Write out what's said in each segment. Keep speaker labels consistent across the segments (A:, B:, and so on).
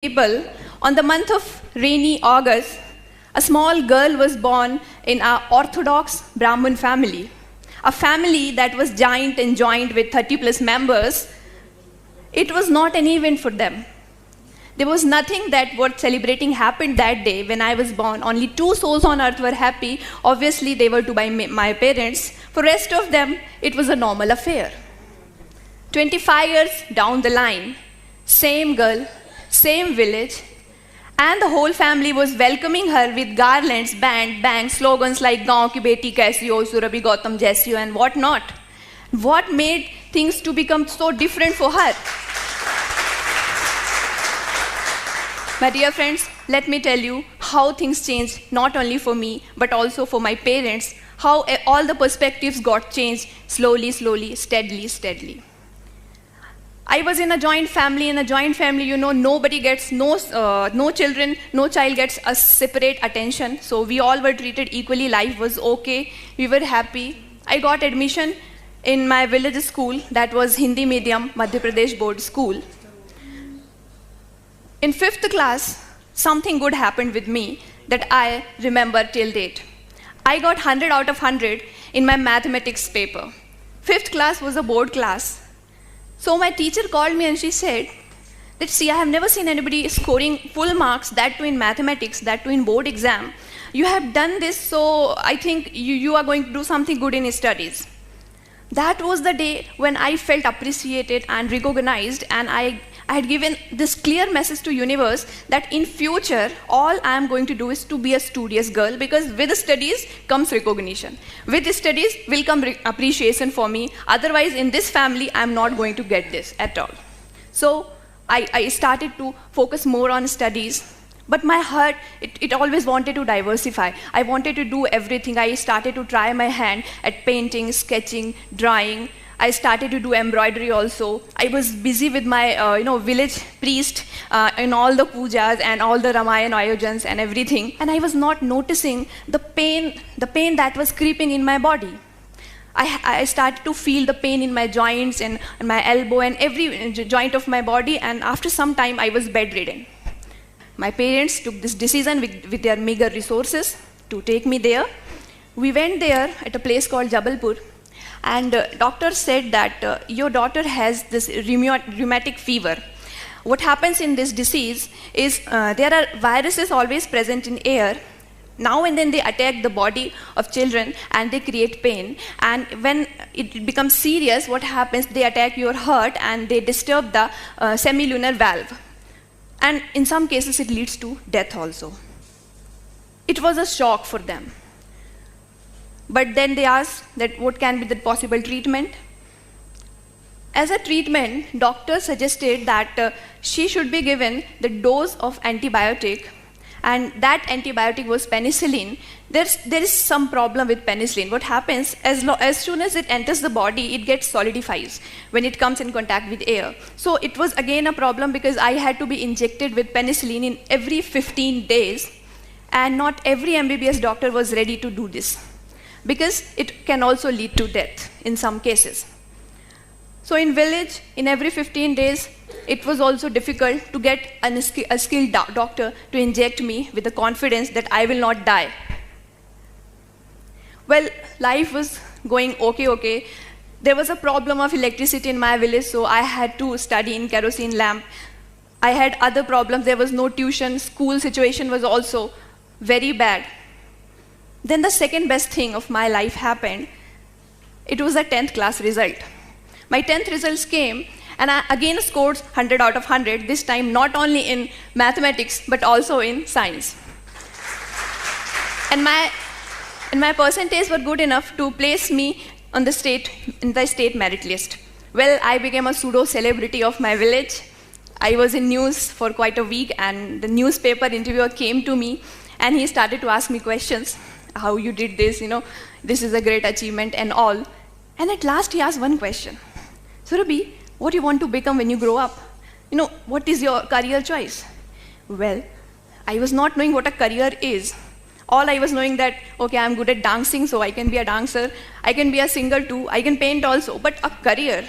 A: people, on the month of rainy August, a small girl was born in an Orthodox Brahmin family, a family that was giant and joined with 30 plus members. It was not an event for them. There was nothing that worth celebrating happened that day when I was born. Only 2 souls on earth were happy. Obviously, they were to my parents. For rest of them, it was a normal affair. 25 years down the line, same girl, same village, and the whole family was welcoming her with garlands, bang, slogans like "Gaon ki beti kaisi ho, Surabhi Gautam jaisi ho," and what not. What made things to become so different for her? My dear friends, let me tell you how things changed, not only for me, but also for my parents, how all the perspectives got changed slowly, steadily. I was in a joint family. In a joint family, nobody gets, no children, no child gets a separate attention. So we all were treated equally. Life was okay. We were happy. I got admission in my village school, that was Hindi medium, Madhya Pradesh board school. In 5th class, something good happened with me that I remember till date. I got 100 out of 100 in my mathematics paper. 5th class was a board class. So my teacher called me and she said that, see, I have never seen anybody scoring full marks, that too in mathematics, that too in board exam. You have done this, so I think you are going to do something good in studies. That was the day when I felt appreciated and recognized, and I had given this clear message to universe that in future, all I am going to do is to be a studious girl, because with studies comes recognition. With studies will come appreciation for me. Otherwise, in this family, I am not going to get this at all. So I started to focus more on studies. But my heart, it always wanted to diversify. I wanted to do everything. I started to try my hand at painting, sketching, drawing. I started to do embroidery also. I was busy with my village priest in all the pujas and all the Ramayana ayojans and everything. And I was not noticing the pain that was creeping in my body. I started to feel the pain in my joints and my elbow and every joint of my body. And after some time, I was bedridden. My parents took this decision with their meager resources to take me there. We went there at a place called Jabalpur. And doctor said that your daughter has this rheumatic fever. What happens in this disease is there are viruses always present in air. Now and then they attack the body of children and they create pain. And when it becomes serious, what happens? They attack your heart and they disturb the semilunar valve. And in some cases, it leads to death also. It was a shock for them. But then they asked that what can be the possible treatment. As a treatment, doctor suggested that she should be given the dose of antibiotic, and that antibiotic was penicillin. There is some problem with penicillin. What happens, as soon as it enters the body, it gets solidifies when it comes in contact with air. So it was again a problem because I had to be injected with penicillin in every 15 days, and not every MBBS doctor was ready to do this, because it can also lead to death in some cases. So in village, in every 15 days, it was also difficult to get a skilled doctor to inject me with the confidence that I will not die. Well, life was going okay. There was a problem of electricity in my village, so I had to study in kerosene lamp. I had other problems. There was no tuition. School situation was also very bad. Then the second best thing of my life happened. It was a 10th class result. My 10th results came, and I again scored 100 out of 100, this time not only in mathematics, but also in science. And my percentage were good enough to place me in the state merit list. Well, I became a pseudo-celebrity of my village. I was in news for quite a week, and the newspaper interviewer came to me, and he started to ask me questions. How you did this, this is a great achievement and all. And at last he asked one question. Surabhi, what do you want to become when you grow up? What is your career choice? Well, I was not knowing what a career is. All I was knowing that, okay, I'm good at dancing, so I can be a dancer. I can be a singer too. I can paint also. But a career,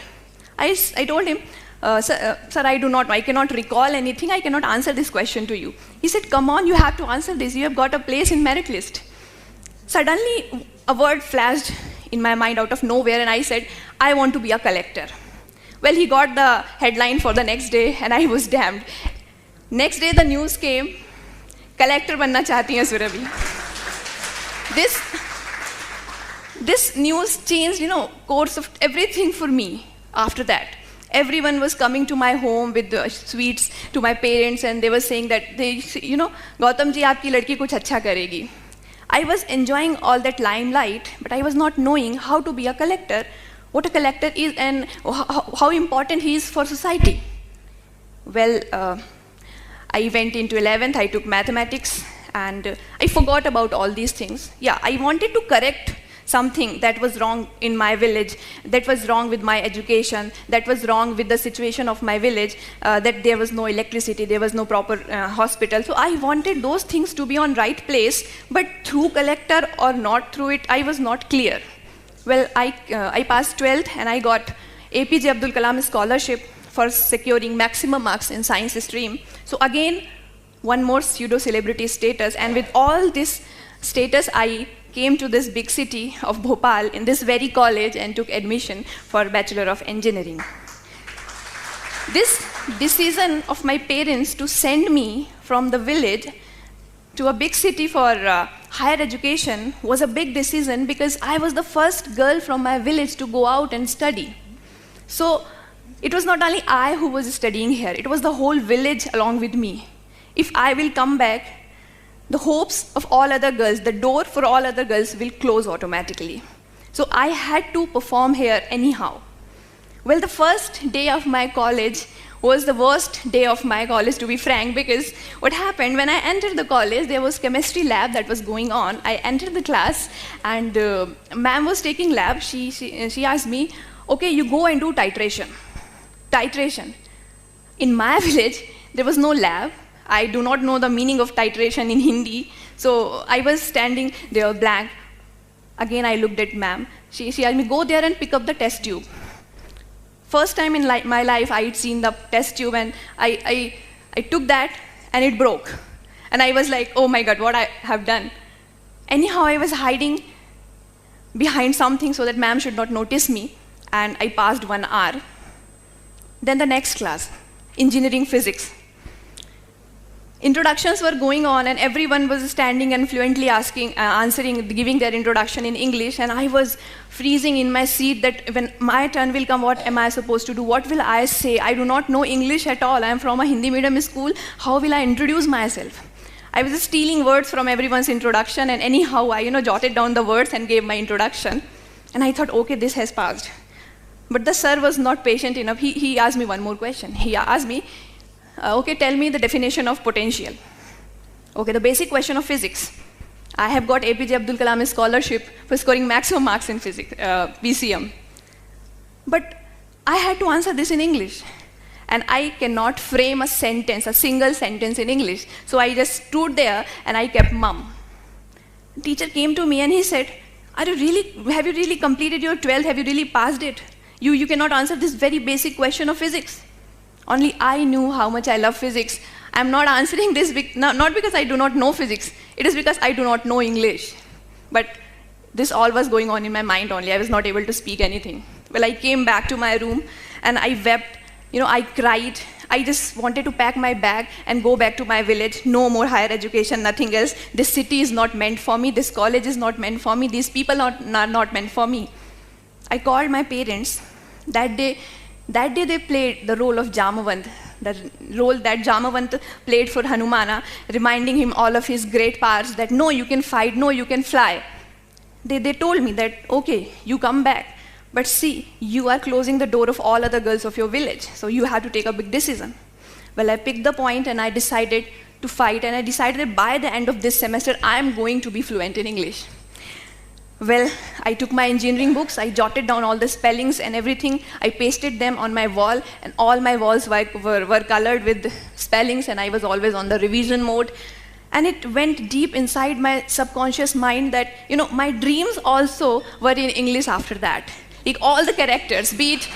A: I told him, sir, I cannot recall anything, I cannot answer this question to you. He said, come on, you have to answer this, you have got a place in merit list. Suddenly, a word flashed in my mind out of nowhere, and I said, I want to be a collector. Well, he got the headline for the next day, and I was damned. Next day, the news came, collector banna chahti hai Surabhi. This news changed, course of everything for me after that. Everyone was coming to my home with the sweets to my parents, and they were saying that, Gautam ji, aapki ladki kuch acha karegi. I was enjoying all that limelight, but I was not knowing how to be a collector, what a collector is, and how important he is for society. Well, I went into 11th, I took mathematics, and I forgot about all these things. Yeah, I wanted to correct something that was wrong in my village, that was wrong with my education, that was wrong with the situation of my village, that there was no electricity, there was no proper hospital. So I wanted those things to be on right place, but through collector or not through it, I was not clear. Well, I passed 12th and I got APJ Abdul Kalam scholarship for securing maximum marks in science stream. So again, one more pseudo-celebrity status, and with all this status, I came to this big city of Bhopal in this very college and took admission for Bachelor of Engineering. This decision of my parents to send me from the village to a big city for higher education was a big decision, because I was the first girl from my village to go out and study. So it was not only I who was studying here, it was the whole village along with me. If I will come back, the hopes of all other girls, the door for all other girls will close automatically. So I had to perform here anyhow. Well, the first day of my college was the worst day of my college, to be frank, because what happened, when I entered the college, there was chemistry lab that was going on. I entered the class, and ma'am was taking lab. She asked me, okay, you go and do titration. Titration. In my village, there was no lab. I do not know the meaning of titration in Hindi. So I was standing there blank. Again, I looked at ma'am. She asked me, go there and pick up the test tube. First time in my life, I had seen the test tube, and I took that, and it broke. And I was like, oh my God, what I have done. Anyhow, I was hiding behind something so that ma'am should not notice me, and I passed 1 hour. Then the next class, engineering physics. Introductions were going on, and everyone was standing and fluently answering, giving their introduction in English, and I was freezing in my seat that when my turn will come, what am I supposed to do? What will I say? I do not know English at all. I am from a Hindi medium school. How will I introduce myself? I was just stealing words from everyone's introduction, and anyhow, I jotted down the words and gave my introduction. And I thought, okay, this has passed. But the sir was not patient enough. He asked me one more question. He asked me, okay, tell me the definition of potential. Okay, the basic question of physics. I have got APJ Abdul Kalam scholarship for scoring maximum marks in physics, PCM. But I had to answer this in English. And I cannot frame a sentence, a single sentence in English. So I just stood there and I kept mum. Teacher came to me and he said, have you really completed your 12th? Have you really passed it? You cannot answer this very basic question of physics. Only I knew how much I love physics. I'm not answering this not because I do not know physics. It is because I do not know English. But this all was going on in my mind only. I was not able to speak anything. Well, I came back to my room and I wept. I cried. I just wanted to pack my bag and go back to my village. No more higher education, nothing else. This city is not meant for me. This college is not meant for me. These people are not meant for me. I called my parents. That day they played the role of Jamavant, the role that Jamavant played for Hanumana, reminding him all of his great powers, that no, you can fight, no, you can fly. They told me that, okay, you come back, but see, you are closing the door of all other girls of your village, so you have to take a big decision. Well, I picked the point and I decided to fight, and I decided that by the end of this semester, I am going to be fluent in English. Well, I took my engineering books, I jotted down all the spellings and everything, I pasted them on my wall, and all my walls were colored with spellings, and I was always on the revision mode. And it went deep inside my subconscious mind that, my dreams also were in English after that. Like all the characters, be it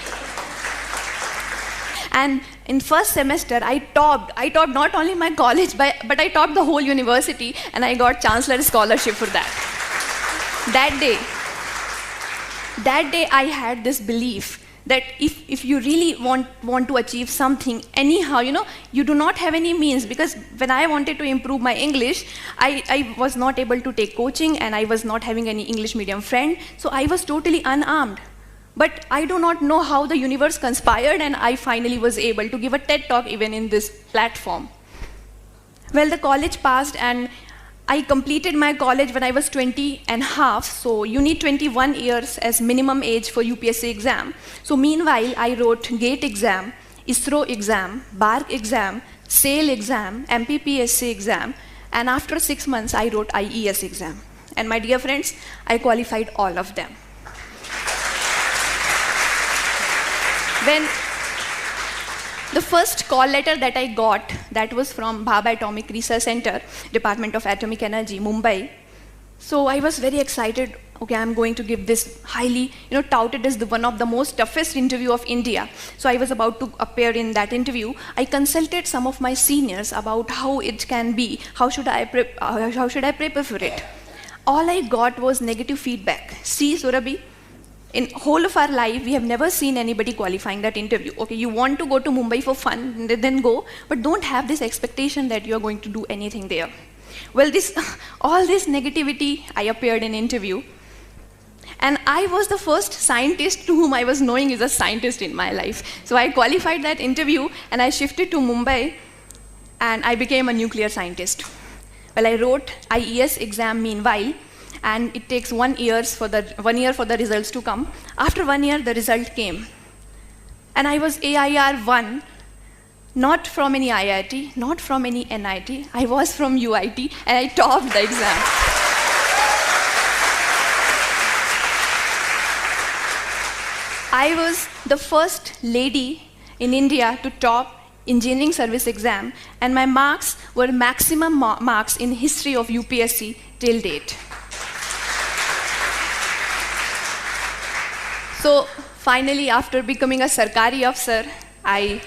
A: And in first semester, I topped. I topped not only my college, but I topped the whole university, and I got Chancellor Scholarship for that. That day I had this belief that if you really want to achieve something, anyhow, you do not have any means, because when I wanted to improve my English, I was not able to take coaching, and I was not having any English medium friend, so I was totally unarmed. But I do not know how the universe conspired, and I finally was able to give a TED talk even in this platform. Well, the college passed, and I completed my college when I was 20 and a half, so you need 21 years as minimum age for UPSC exam. So meanwhile, I wrote GATE exam, ISRO exam, BARC exam, SAIL exam, MPPSC exam, and after 6 months, I wrote IES exam. And my dear friends, I qualified all of them. When the first call letter that I got, that was from Bhabha Atomic Research Center, Department of Atomic Energy, Mumbai. So I was very excited. Okay, I'm going to give this highly, touted as one of the most toughest interview of India. So I was about to appear in that interview. I consulted some of my seniors about how it can be, how should I prepare for it. All I got was negative feedback. See, Surabhi, in whole of our life, we have never seen anybody qualifying that interview. Okay, you want to go to Mumbai for fun, then go, but don't have this expectation that you're going to do anything there. Well, all this negativity, I appeared in interview. And I was the first scientist to whom I was knowing is a scientist in my life. So I qualified that interview, and I shifted to Mumbai, and I became a nuclear scientist. Well, I wrote IES exam meanwhile, and it takes 1 year for the results to come. After 1 year, the result came. And I was AIR 1, not from any IIT, not from any NIT. I was from UIT, and I topped the exam. I was the first lady in India to top engineering service exam, and my marks were maximum marks in history of UPSC till date. So finally, after becoming a Sarkari officer, I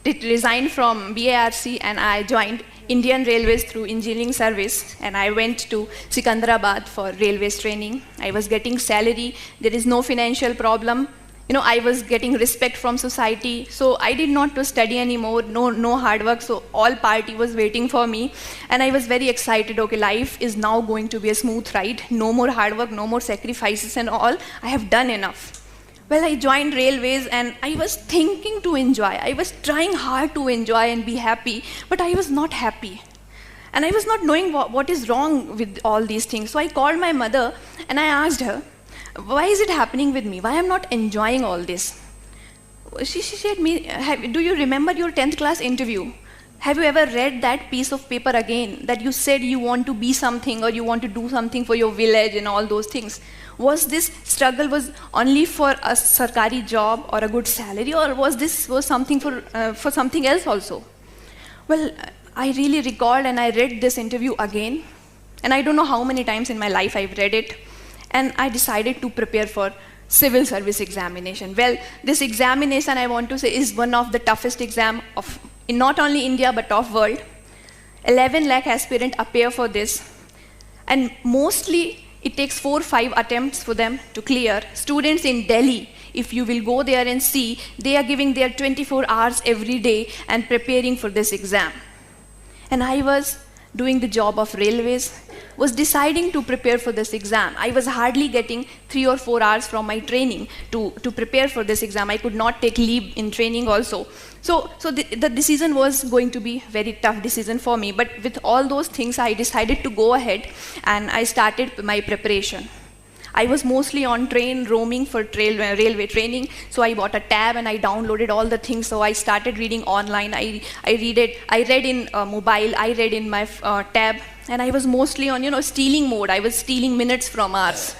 A: resigned from BARC, and I joined Indian Railways through engineering service, and I went to Sikandrabad for railways training. I was getting salary, there is no financial problem. I was getting respect from society, so I did not to study anymore, no hard work, so all party was waiting for me, and I was very excited. Okay, life is now going to be a smooth ride, no more hard work, no more sacrifices and all, I have done enough. Well, I joined railways, and I was thinking to enjoy. I was trying hard to enjoy and be happy, but I was not happy. And I was not knowing what is wrong with all these things. So I called my mother, and I asked her, why is it happening with me? Why am I not enjoying all this? She said me, do you remember your 10th class interview? Have you ever read that piece of paper again, that you said you want to be something, or you want to do something for your village and all those things? Was this struggle was only for a Sarkari job or a good salary, or was something for something else also? Well, I really recalled, and I read this interview again, and I don't know how many times in my life I've read it, and I decided to prepare for civil service examination. Well, this examination, I want to say, is one of the toughest exam in not only India but of world. 11 lakh aspirants appear for this, and mostly it takes 4 or 5 attempts for them to clear. Students in Delhi, if you will go there and see, they are giving their 24 hours every day and preparing for this exam. And I was doing the job of railways, was deciding to prepare for this exam. I was hardly getting 3 or 4 hours from my training to prepare for this exam. I could not take leave in training also. So the decision was going to be very tough decision for me. But with all those things, I decided to go ahead, and I started my preparation. I was mostly on train roaming for railway training, so I bought a tab and I downloaded all the things. So I started reading online. I read in mobile. I read in my tab, and I was mostly on stealing mode. I was stealing minutes from hours,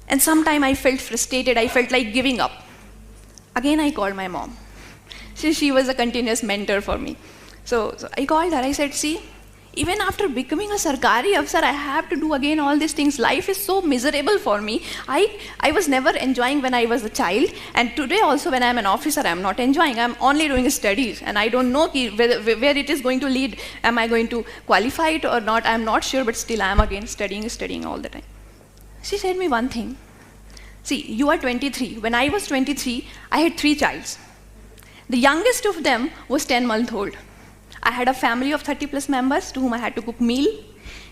A: and sometime I felt frustrated. I felt like giving up. Again, I called my mom. She was a continuous mentor for me. So I called her. I said, see, Even after becoming a Sarkari Afsar, I have to do again all these things. Life is so miserable for me. I was never enjoying when I was a child, and today also when I'm an officer, I'm not enjoying. I'm only doing studies, and I don't know where it is going to lead. Am I going to qualify it or not? I'm not sure, but still I'm again studying all the time. She said me one thing. See, you are 23. When I was 23, I had 3 childs. The youngest of them was 10-month old. I had a family of 30 plus members to whom I had to cook meal.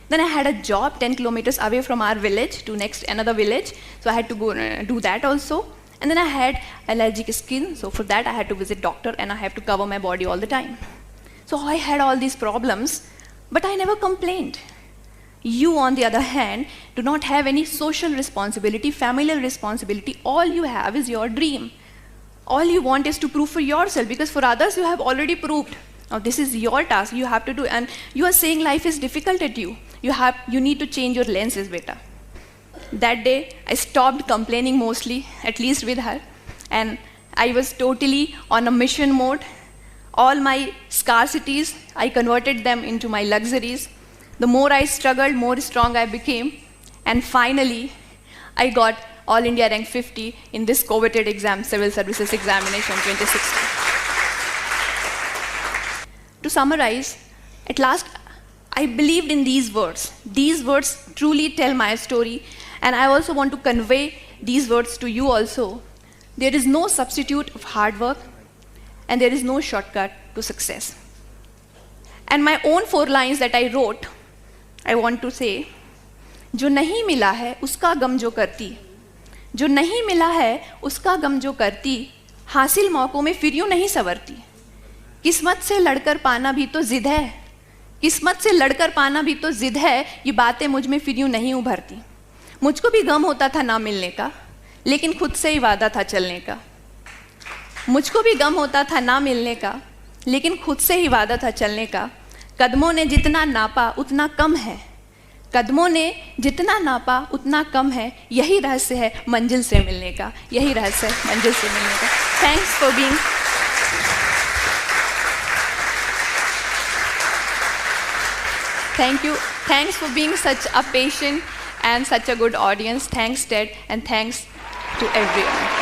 A: Then I had a job 10 kilometers away from our village to another village. So I had to go do that also. And then I had allergic skin. So for that I had to visit doctor and I have to cover my body all the time. So I had all these problems, but I never complained. You, on the other hand, do not have any social responsibility, familial responsibility. All you have is your dream. All you want is to prove for yourself, because for others you have already proved. Now this is your task, you have to do, and you are saying life is difficult at you. You need to change your lenses, beta. That day, I stopped complaining mostly, at least with her, and I was totally on a mission mode. All my scarcities, I converted them into my luxuries. The more I struggled, more strong I became, and finally, I got All India rank 50 in this coveted exam, Civil Services Examination 2016. To summarize, at last, I believed in these words. These words truly tell my story, and I also want to convey these words to you also. There is no substitute of hard work, and there is no shortcut to success. And my own 4 lines that I wrote, I want to say, जो नहीं मिला है उसका गम जो करती, जो नहीं मिला है उसका गम जो करती, हासिल मौकों में फिर यूं नहीं संवरती। किस्मत से लड़कर पाना भी तो जिद है, किस्मत से लड़कर पाना भी तो जिद है, ये बातें मुझ में फिर यूं नहीं उभरती। मुझको भी गम होता था ना मिलने का, लेकिन खुद से ही वादा था चलने का। मुझको भी गम होता था ना मिलने का, लेकिन खुद से ही वादा था चलने का। कदमों ने जितना नापा उतना कम है, कदमों ने जितना नापा उतना कम है, यही रहस्य है मंजिल से मिलने का, यही रहस्य है मंजिल से मिलने का। Thanks for being Thank you. Thanks for being such a patient and such a good audience. Thanks, Ted, and thanks to everyone.